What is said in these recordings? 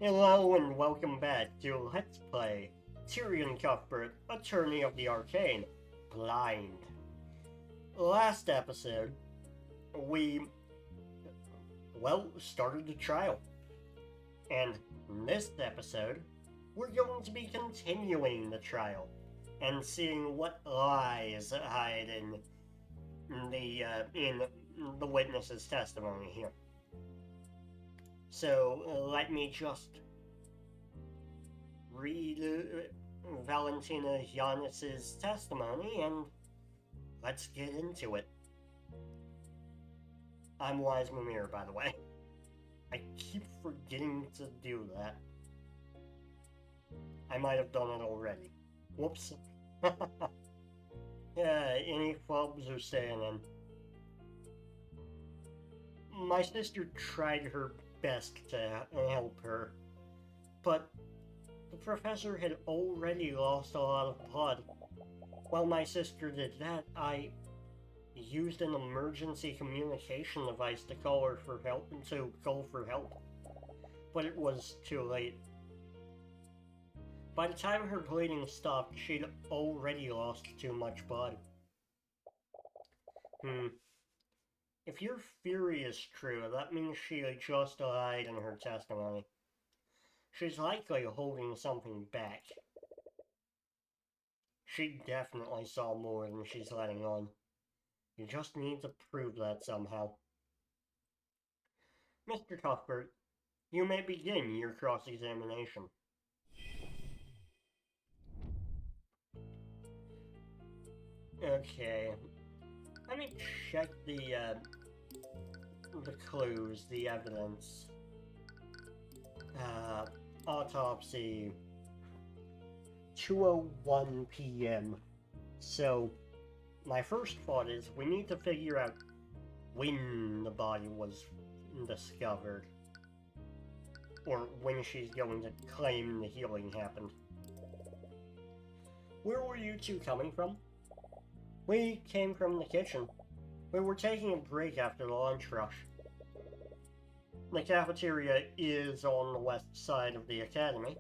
Hello and welcome back to Let's Play Tyrion Cuthbert, Attorney of the Arcane, Blind. Last episode, we, started the trial. And this episode, we're going to be continuing the trial and seeing what lies hide in the witness's testimony here. So let me just read Valentina Giannis's testimony and let's get into it. I'm Wisemimir, by the way. I keep forgetting to do that. I might have done it already. Whoops. Yeah, any clubs are staying in. My sister tried her best to help her, but the professor had already lost a lot of blood. While my sister did that, I used an emergency communication device to call for help, but it was too late. By the time her bleeding stopped, she'd already lost too much blood. If your theory is true, that means she just lied in her testimony. She's likely holding something back. She definitely saw more than she's letting on. You just need to prove that somehow. Mr. Cuthbert, you may begin your cross-examination. Okay. Let me check the clues, the evidence. Autopsy. 2:01 p.m. So, my first thought is we need to figure out when the body was discovered. Or when she's going to claim the healing happened. Where were you two coming from? We came from the kitchen. We were taking a break after the lunch rush. The cafeteria is on the west side of the academy.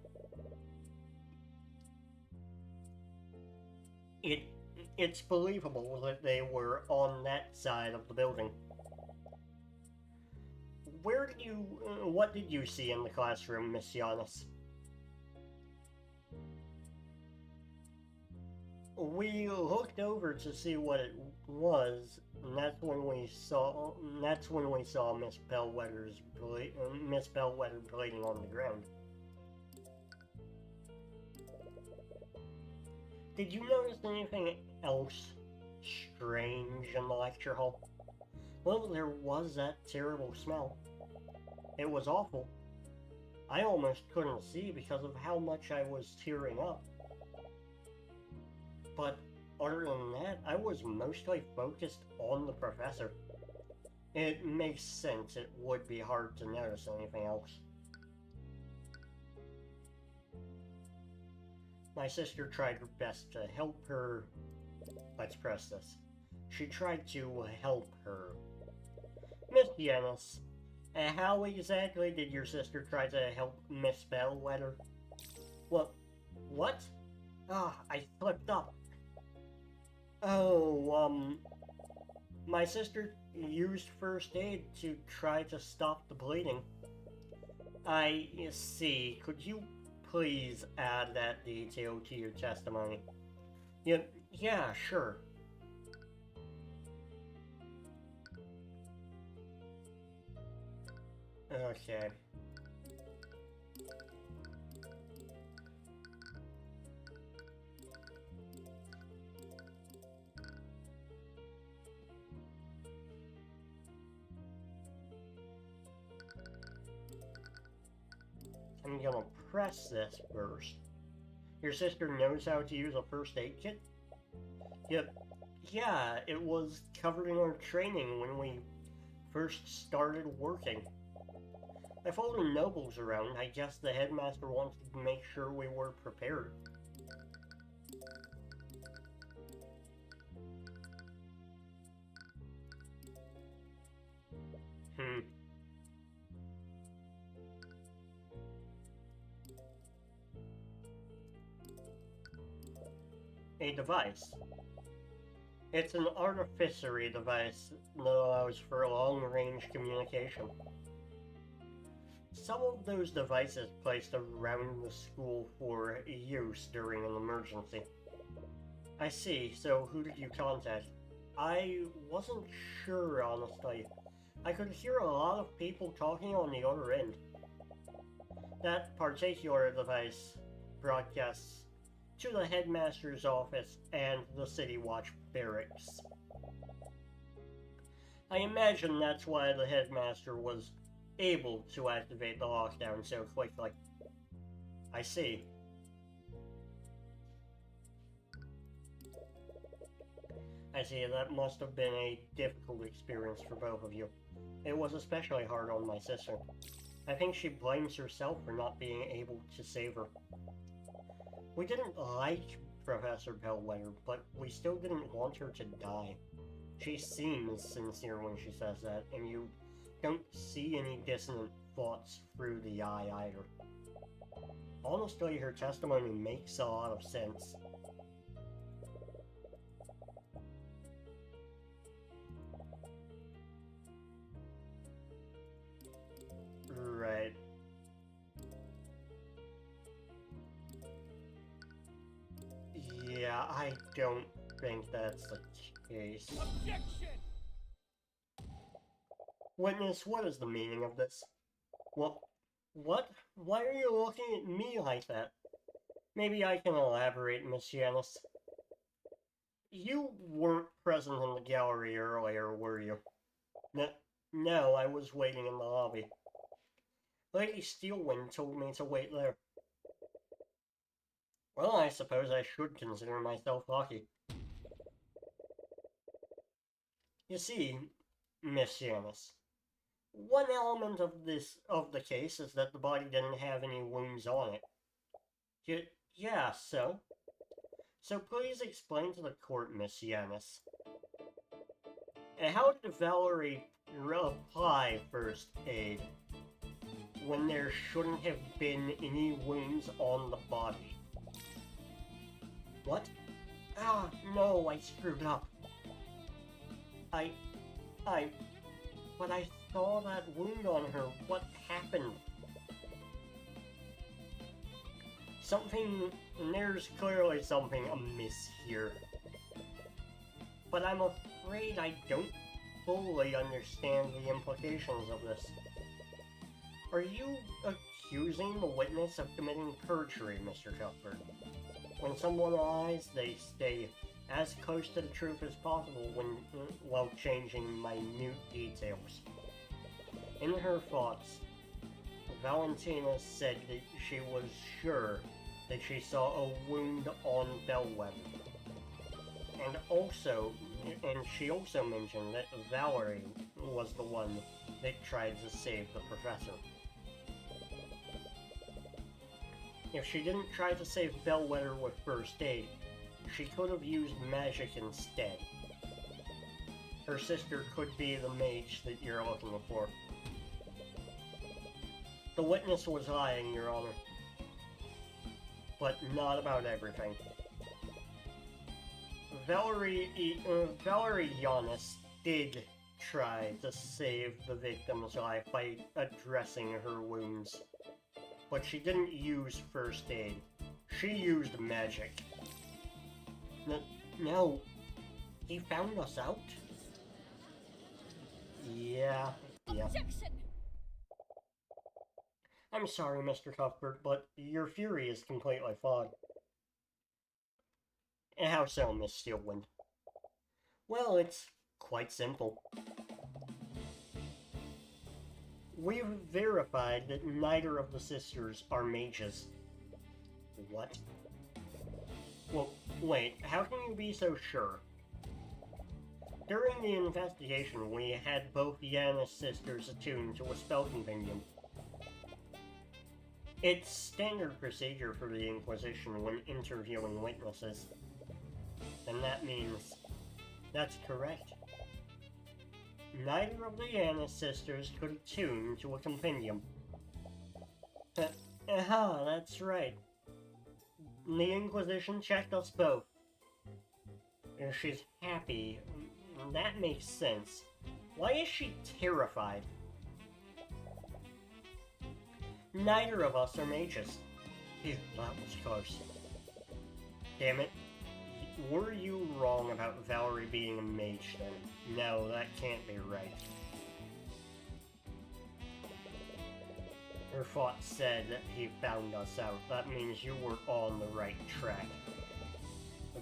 It's believable that they were on that side of the building. What did you see in the classroom, Miss Giannis? We looked over to see what it was, and that's when we saw Miss Bellwether bleeding on the ground. Did you notice anything else strange in the lecture hall? Well, there was that terrible smell. It was awful. I almost couldn't see because of how much I was tearing up. But other than that, I was mostly focused on the professor. It makes sense it would be hard to notice anything else. My sister tried her best to help her. Let's press this. She tried to help her. Miss Giannis, how exactly did your sister try to help Miss Bellwether? What? I slipped up. Oh, my sister used first aid to try to stop the bleeding. I see. Could you please add that detail to your testimony? Yeah, sure. Okay. I'm gonna press this first. Your sister knows how to use a first aid kit? Yeah, it was covered in our training when we first started working. I followed nobles around. I guess the headmaster wanted to make sure we were prepared. a device. It's an artificery device that allows for long-range communication. Some of those devices placed around the school for use during an emergency. I see, so who did you contact? I wasn't sure, honestly. I could hear a lot of people talking on the other end. That particular device broadcasts to the headmaster's office and the City Watch barracks. I imagine that's why the headmaster was able to activate the lockdown so quickly. I see. I see, that must have been a difficult experience for both of you. It was especially hard on my sister. I think she blames herself for not being able to save her. We didn't like Professor Bellwether, but we still didn't want her to die. She seems sincere when she says that, and you don't see any dissonant thoughts through the eye either. Honestly, her testimony makes a lot of sense. Right. Yeah, I don't think that's the case. Objection! Witness, what is the meaning of this? What? Why are you looking at me like that? Maybe I can elaborate, Miss Janice. You weren't present in the gallery earlier, were you? No, I was waiting in the lobby. Lady Steelwind told me to wait there. Well, I suppose I should consider myself lucky. You see, Miss Janice, one element of the case is that the body didn't have any wounds on it. Yeah, so? So please explain to the court, Miss Janice. How did Valerie apply first aid when there shouldn't have been any wounds on the body? What? Ah, no, I screwed up. But I saw that wound on her. What happened? There's clearly something amiss here. But I'm afraid I don't fully understand the implications of this. Are you accusing the witness of committing perjury, Mr. Cuthbert? When someone lies, they stay as close to the truth as possible while changing minute details. In her thoughts, Valentina said that she was sure that she saw a wound on Bellwether. And she also mentioned that Valerie was the one that tried to save the professor. If she didn't try to save Bellwether with first aid, she could have used magic instead. Her sister could be the mage that you're looking for. The witness was lying, Your Honor. But not about everything. Valerie Giannis did try to save the victim's life by addressing her wounds. But she didn't use first aid. She used magic. No. He found us out? Yeah. Objection! I'm sorry, Mr. Cuthbert, but your fury is completely flawed. How so, Miss Steelwind? Well, it's quite simple. We've verified that neither of the sisters are mages. What? Well, wait, how can you be so sure? During the investigation, we had both Yanis sisters attuned to a spell compendium. It's standard procedure for the Inquisition when interviewing witnesses. And that means... That's correct. Neither of the Yanis sisters could attune to a compendium. That's right. The Inquisition checked us both. And she's happy. That makes sense. Why is she terrified? Neither of us are mages. Phew, that was close. Damn it. Were you wrong about Valerie being a mage then? No, that can't be right. Her thought said that he found us out. That means you were on the right track.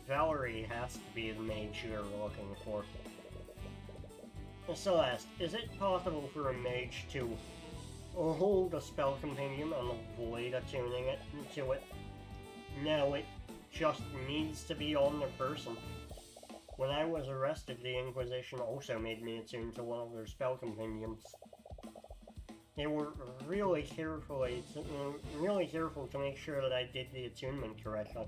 Valerie has to be the mage you're looking for. Celeste, is it possible for a mage to hold a spell compendium and avoid attuning it to it? No, it just needs to be on the person. When I was arrested, the Inquisition also made me attune to one of their spell compendiums. They were really careful to make sure that I did the attunement correctly.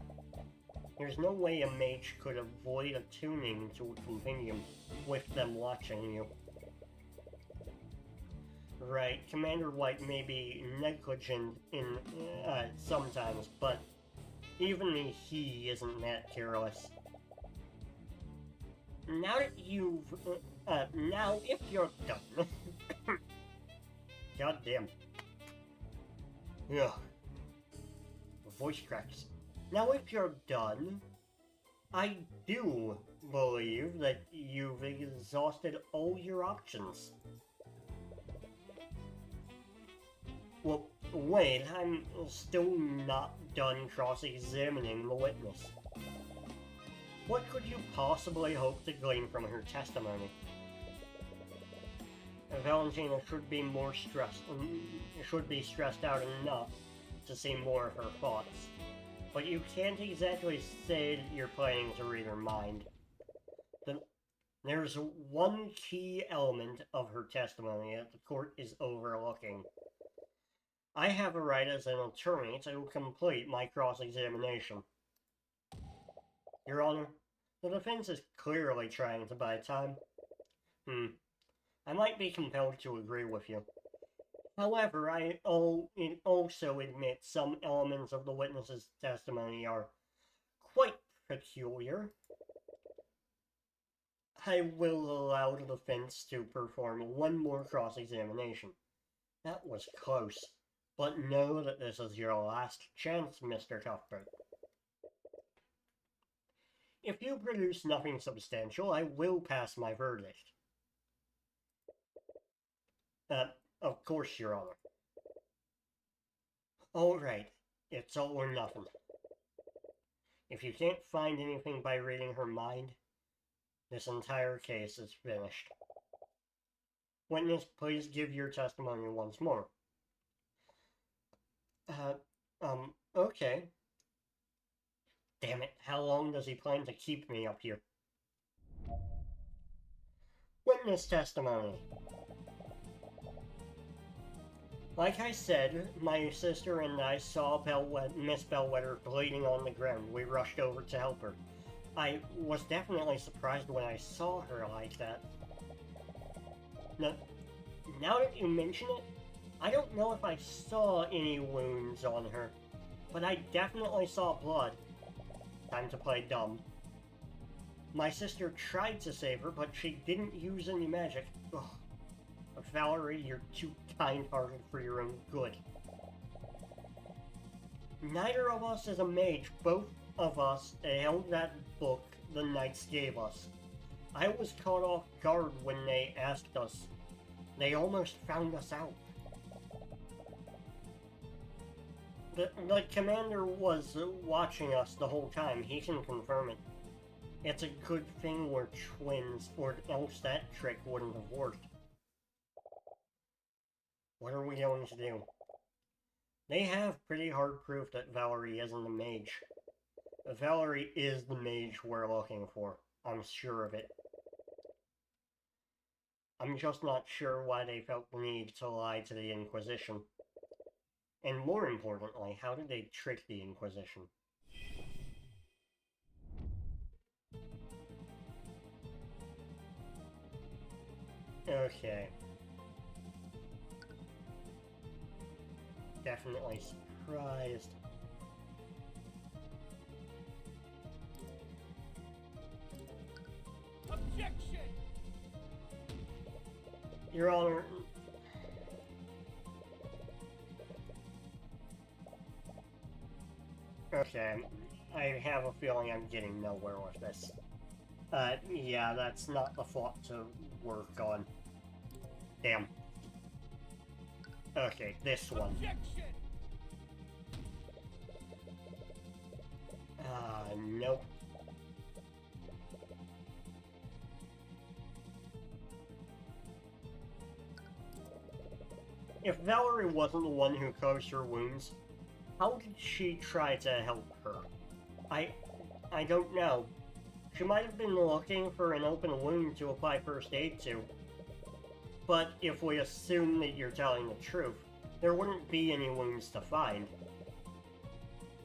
There's no way a mage could avoid attuning to a compendium with them watching you. Right, Commander White may be negligent in sometimes, but even he isn't that careless. Now that you've now if you're done. God damn. Ugh. Voice cracks. Now if you're done, I do believe that you've exhausted all your options. Well, wait, I'm still not done cross-examining the witness. What could you possibly hope to glean from her testimony? Valentina should be stressed out enough to see more of her thoughts. But you can't exactly say that you're planning to read her mind. There's one key element of her testimony that the court is overlooking. I have a right as an attorney to complete my cross-examination. Your Honor, the defense is clearly trying to buy time. I might be compelled to agree with you. However, I also admit some elements of the witness's testimony are quite peculiar. I will allow the defense to perform one more cross-examination. That was close, but know that this is your last chance, Mr. Cuthbert. If you produce nothing substantial, I will pass my verdict. Of course, Your Honor. Alright, it's all or nothing. If you can't find anything by reading her mind, this entire case is finished. Witness, please give your testimony once more. Okay. Damn it, how long does he plan to keep me up here? Witness testimony. Like I said, my sister and I saw Miss Bellwether bleeding on the ground. We rushed over to help her. I was definitely surprised when I saw her like that. Now that you mention it, I don't know if I saw any wounds on her, but I definitely saw blood. Time to play dumb. My sister tried to save her, but she didn't use any magic. Ugh. Valerie, you're too kind-hearted for your own good. Neither of us is a mage. Both of us held that book the knights gave us. I was caught off guard when they asked us. They almost found us out. The commander was watching us the whole time. He can confirm it. It's a good thing we're twins, or else that trick wouldn't have worked. What are we going to do? They have pretty hard proof that Valerie isn't a mage. Valerie is the mage we're looking for. I'm sure of it. I'm just not sure why they felt the need to lie to the Inquisition. And more importantly, how did they trick the Inquisition? Okay. Definitely surprised. Your Honor... Okay, I have a feeling I'm getting nowhere with this. Yeah, that's not the thought to work on. Damn. Okay, this one. Nope. If Valerie wasn't the one who caused her wounds, how did she try to help her? I don't know. She might have been looking for an open wound to apply first aid to. But if we assume that you're telling the truth, there wouldn't be any wounds to find.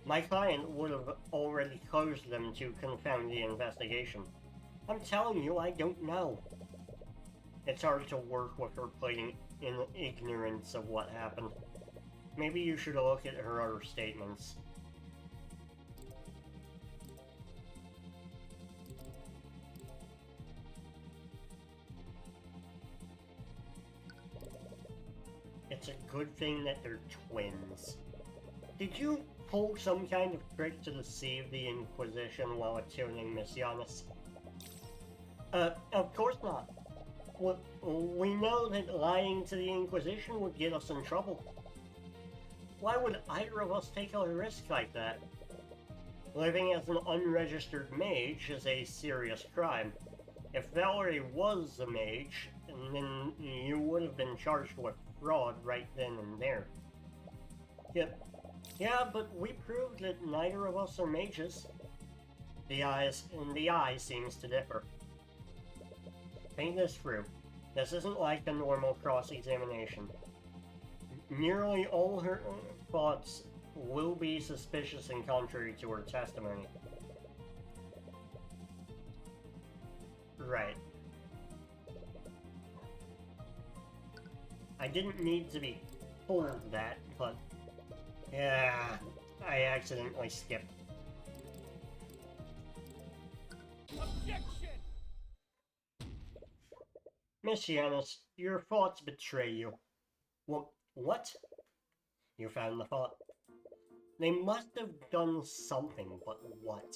My client would have already closed them to confound the investigation. I'm telling you, I don't know. It's hard to work with her pleading in ignorance of what happened. Maybe you should look at her other statements. It's a good thing that they're twins. Did you pull some kind of trick to deceive the Inquisition while attuning Miss Giannis? Of course not. We know that lying to the Inquisition would get us in trouble. Why would either of us take a risk like that? Living as an unregistered mage is a serious crime. If Valerie was a mage, then you would have been charged with fraud right then and there. Yep. Yeah, but we proved that neither of us are mages. The eye seems to differ. Think this through. This isn't like a normal cross-examination. Nearly all her thoughts will be suspicious and contrary to her testimony. Right. I didn't need to be told that, but... yeah, I accidentally skipped. Objection! Miss Giannis, your thoughts betray you. What? You found the thought. They must have done something, but what?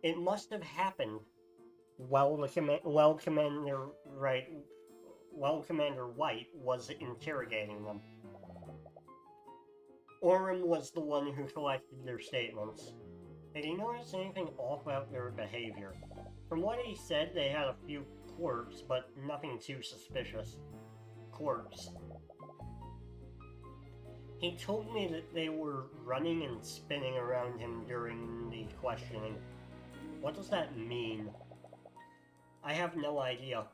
It must have happened while Commander White was interrogating them. Orem was the one who collected their statements. Did he notice anything off about their behavior? From what he said, they had a few quirks, but nothing too suspicious. Quirks. He told me that they were running and spinning around him during the questioning. What does that mean? I have no idea.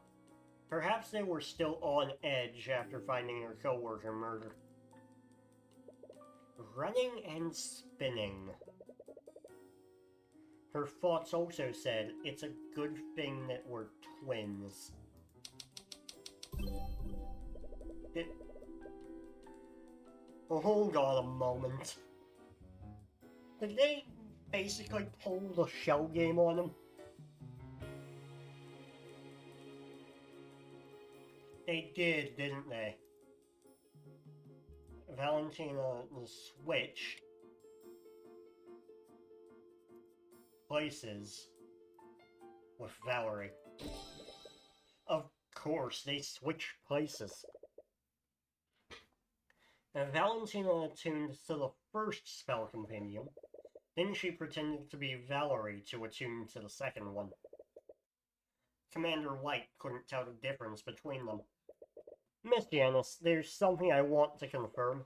Perhaps they were still on edge after finding their coworker murdered. Running and spinning. Her thoughts also said, it's a good thing that we're twins. Hold on a moment. Did they basically pull the shell game on him? They did, didn't they? Valentina switched places with Valerie. Of course, they switched places. Valentina attuned to the first spell compendium, then she pretended to be Valerie to attune to the second one. Commander White couldn't tell the difference between them. Miss Giannis, there's something I want to confirm.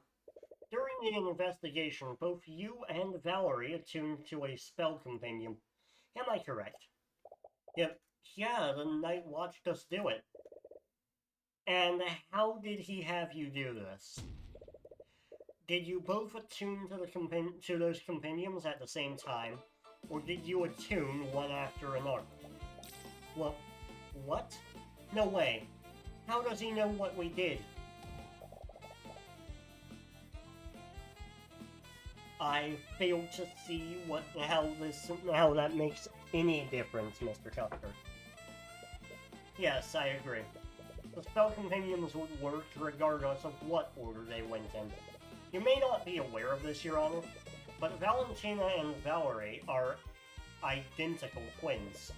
During the investigation, both you and Valerie attuned to a spell compendium. Am I correct? Yep. Yeah, the Night watched us do it. And how did he have you do this? Did you both attune to those compendiums at the same time, or did you attune one after another? Well, what? No way. How does he know what we did? I fail to see how that makes any difference, Mr. Cuthbert. Yes, I agree. The spell compendiums would work regardless of what order they went in. You may not be aware of this, Your Honor, but Valentina and Valerie are identical twins.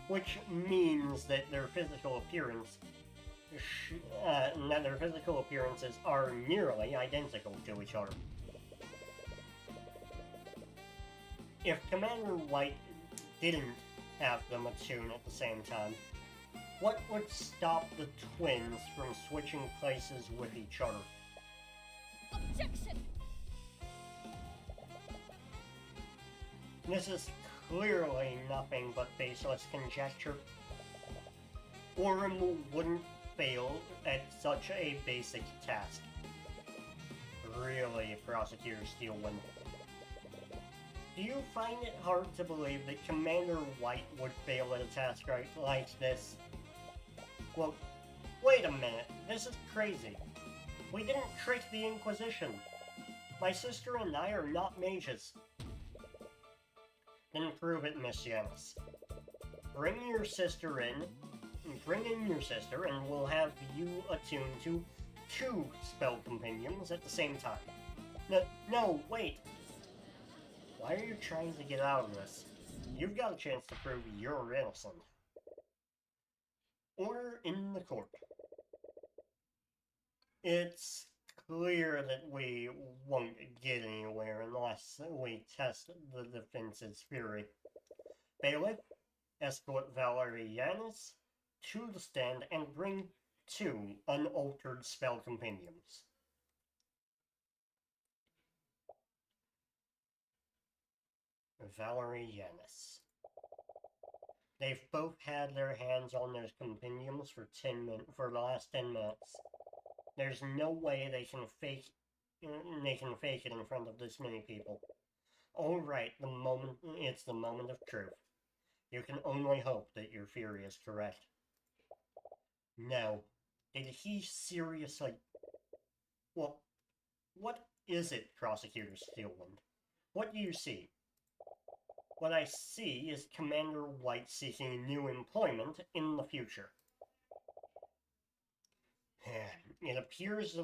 Which means that their physical appearances are nearly identical to each other. If Commander White didn't have them attune at the same time, what would stop the twins from switching places with each other? Objection! This is clearly nothing but baseless conjecture. Orym wouldn't fail at such a basic task. Really, Prosecutor Steelwind. Do you find it hard to believe that Commander White would fail at a task like this? Well, wait a minute, this is crazy. We didn't trick the Inquisition. My sister and I are not mages. Then prove it, Miss Yanis. Bring in your sister, and we'll have you attuned to 2 spell compendiums at the same time. No, wait! Why are you trying to get out of this? You've got a chance to prove you're innocent. Order in the court. It's clear that we won't get anywhere unless we test the defense's fury. Bailiff, escort Valerie Yanis to the stand and bring 2 unaltered spell compendiums. Valerie Yanis. They've both had their hands on those compendiums for the last 10 minutes. There's no way they can fake it in front of this many people. Alright, it's the moment of truth. You can only hope that your theory is correct. No. Did he seriously... Well, what is it, Prosecutor Steelwind? What do you see? What I see is Commander White seeking new employment in the future. It appears that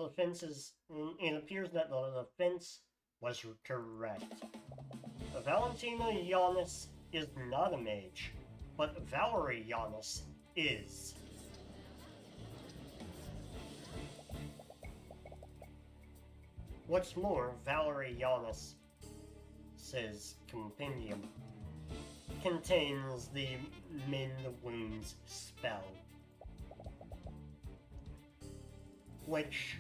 the defense was correct. Valentina Yanis is not a mage, but Valerie Yanis is. What's more, Valerie Yanis' compendium contains the Mend Wounds spell, which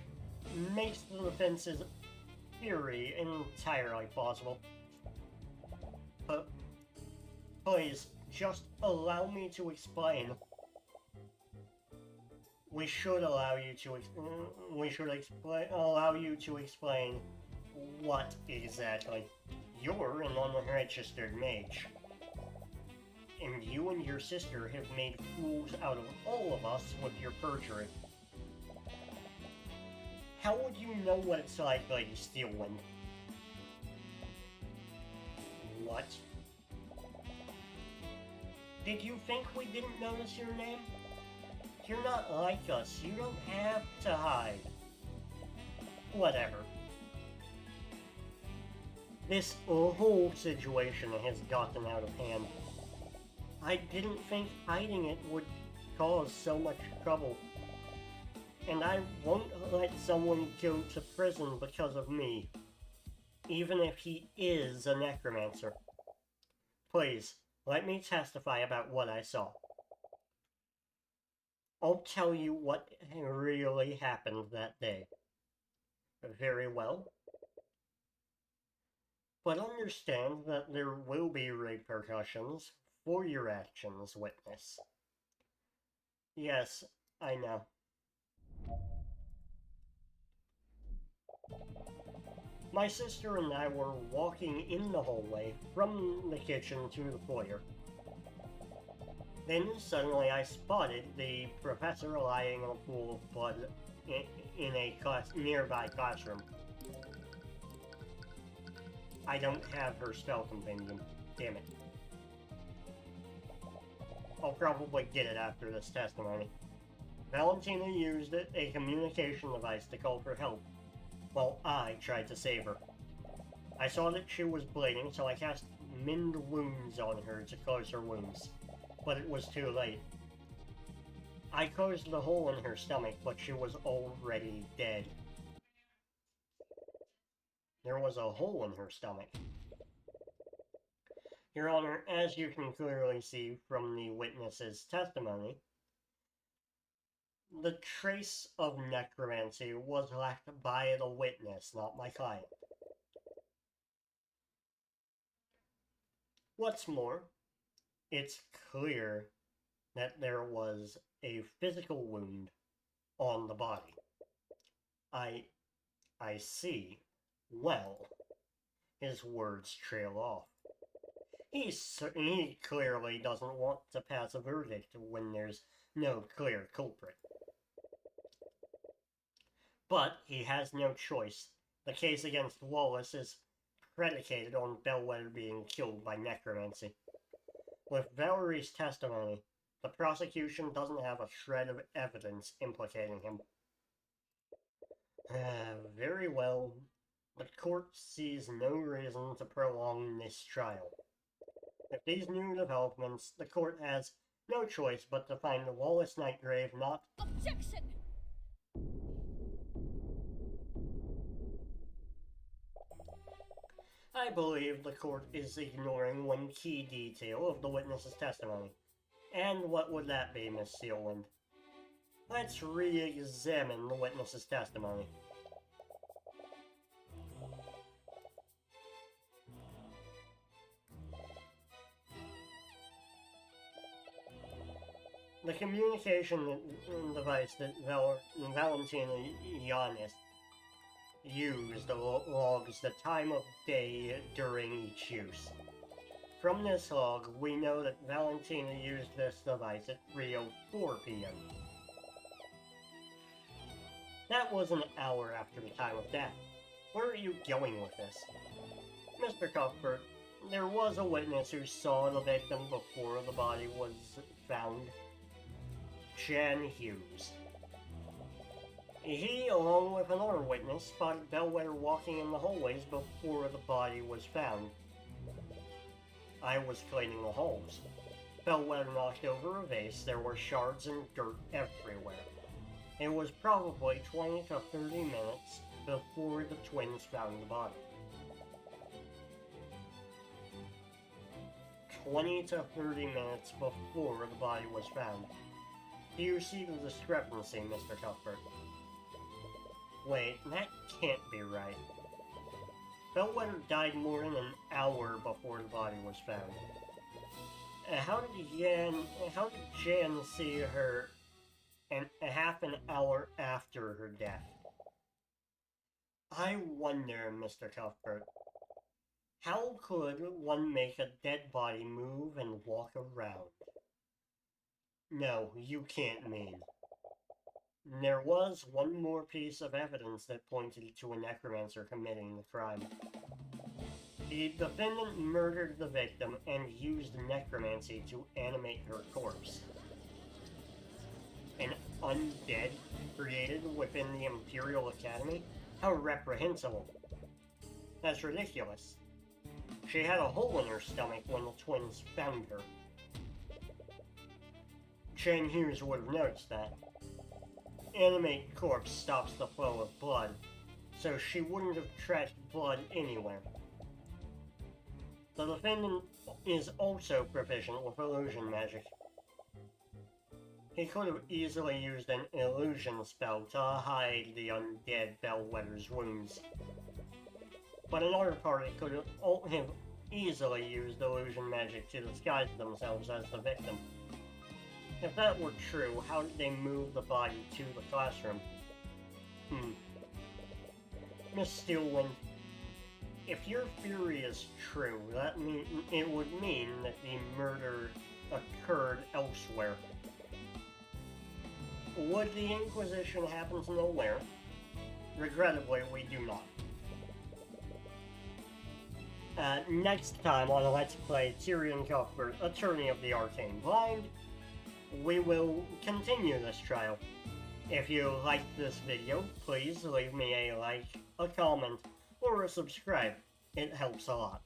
makes the defense's theory entirely plausible. But please, just allow me to explain. We should allow you to explain what exactly. You're an unregistered mage, and you and your sister have made fools out of all of us with your perjury. How would you know what it's like, Lady Steelwind? What? Did you think we didn't notice your name? You're not like us. You don't have to hide. Whatever. This whole situation has gotten out of hand. I didn't think hiding it would cause so much trouble. And I won't let someone go to prison because of me, even if he is a necromancer. Please, let me testify about what I saw. I'll tell you what really happened that day. Very well. But understand that there will be repercussions for your actions, witness. Yes, I know. My sister and I were walking in the hallway from the kitchen to the foyer. Then suddenly I spotted the professor lying in a pool of blood in a nearby classroom. I don't have her spell compendium. Damn it. I'll probably get it after this testimony. Valentina used a communication device to call for help, while I tried to save her. I saw that she was bleeding, so I cast Mend Wounds on her to close her wounds, but it was too late. I closed the hole in her stomach, but she was already dead. There was a hole in her stomach. Your Honor, as you can clearly see from the witness's testimony, the trace of necromancy was lacked by the witness, not my client. What's more, it's clear that there was a physical wound on the body. I see. Well, his words trail off. He clearly doesn't want to pass a verdict when there's no clear culprit. But he has no choice. The case against Wallace is predicated on Bellwether being killed by necromancy. With Valerie's testimony, the prosecution doesn't have a shred of evidence implicating him. Very well. The court sees no reason to prolong this trial. With these new developments, the court has no choice but to find the Wallace Nightgrave not... Objection! I believe the court is ignoring one key detail of the witness's testimony. And what would that be, Miss Sealwind? Let's re-examine the witness's testimony. The communication device that Valentina Yanis used logs the time of day during each use. From this log, we know that Valentina used this device at 3:04 p.m. That was an hour after the time of death. Where are you going with this? Mr. Cuthbert, there was a witness who saw the victim before the body was found. Jan Hughes. He, along with another witness, spotted Bellwether walking in the hallways before the body was found. I was cleaning the halls. Bellwether knocked over a vase. There were shards and dirt everywhere. It was probably 20 to 30 minutes before the twins found the body. 20 to 30 minutes before the body was found. Do you see the discrepancy, Mr. Cuthbert? Wait, that can't be right. Bellwether died more than an hour before the body was found. How did Jan see her a half an hour after her death? I wonder, Mr. Cuthbert, how could one make a dead body move and walk around? No, you can't mean. There was one more piece of evidence that pointed to a necromancer committing the crime. The defendant murdered the victim and used necromancy to animate her corpse. An undead created within the Imperial Academy? How reprehensible. That's ridiculous. She had a hole in her stomach when the twins found her. Jan Hughes would have noticed that. Animate corpse stops the flow of blood, so she wouldn't have tracked blood anywhere. The defendant is also proficient with illusion magic. He could have easily used an illusion spell to hide the undead Bellwether's wounds. But another party could have easily used illusion magic to disguise themselves as the victim. If that were true, how did they move the body to the classroom? Miss Steelwind, if your theory is true, it would mean that the murder occurred elsewhere. Would the Inquisition happen to know where? Regrettably, we do not. Next time on Let's Play Tyrion Cuthbert, Attorney of the Arcane Blind, we will continue this trial. If you liked this video, please leave me a like, a comment, or a subscribe. It helps a lot.